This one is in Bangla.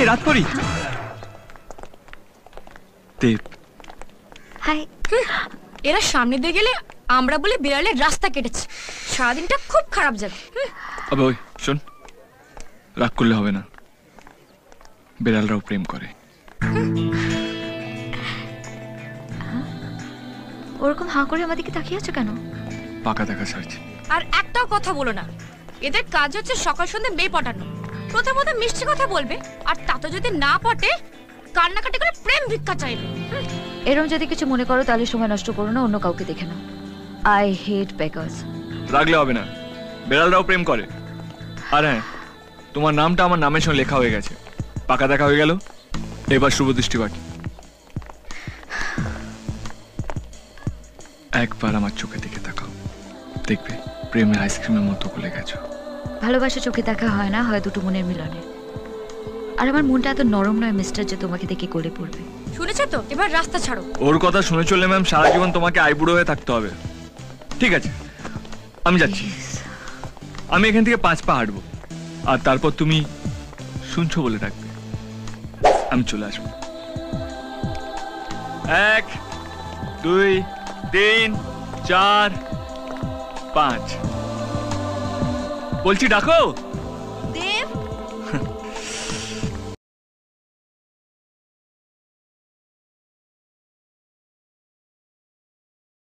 রাত করি দেব। হাই। এরা সামনে দিয়ে গেলে আমরা বলে বিড়ালের রাস্তা কেটেছে, সারাদিনটা খুব খারাপ যাবে। আবে ওই শোন, রাগ করলে হবে না, বিড়ালরাও প্রেম করে। ওরকম হাঁ করে আমাদেরকে তাকিয়ে আছো কেন? পাকা দেখা ছাড়ছে। আর একটাও কথা বলো না, এদের কাজ হচ্ছে সকাল সন্ধ্যে মেয়ে পটানো। প্রথমত মিষ্টি কথা বলবে, আর তাতে যদি না পটে কান্নাকাটি করে প্রেম ভিক্ষা চাইবে। এরকম যদি কিছু মনে করো তাহলে সময় নষ্ট করো না, অন্য কাউকে দেখে নাও। I hate beggars. রাগলে হবে না, বিড়ালরাও প্রেম করে। আর হ্যাঁ, তোমার নামটা আমার নামের সঙ্গে লেখা হয়ে গেছে, পাকা দেখা হয়ে গেল। এবার শুভ দৃষ্টি বাকি, একবার আমার চোখে দিকে তাকাও, দেখবে প্রেমের আইসক্রিমের মতো গলে গেছো। ভালোবাসা চোখে দেখা হয় না, হয় দুটো মনের মিলনে। আর আমার মনটা এত নরম নয় মিস্টার যে তোমাকে দেখে গলে পড়বে। শুনেছো তো, এবার রাস্তা ছাড়ো। ওর কথা শুনে চললে ম্যাম সারা জীবন তোমাকে আইবুড়ো হয়ে থাকতে হবে। ঠিক আছে, আমি যাচ্ছি। আমি এখান থেকে 5 পা হাঁটবো, আর তারপর তুমি শুনছো বলে ডাকবে, আমি চলে আসবো। 1 2 3 4 5 বলছি ডাকো।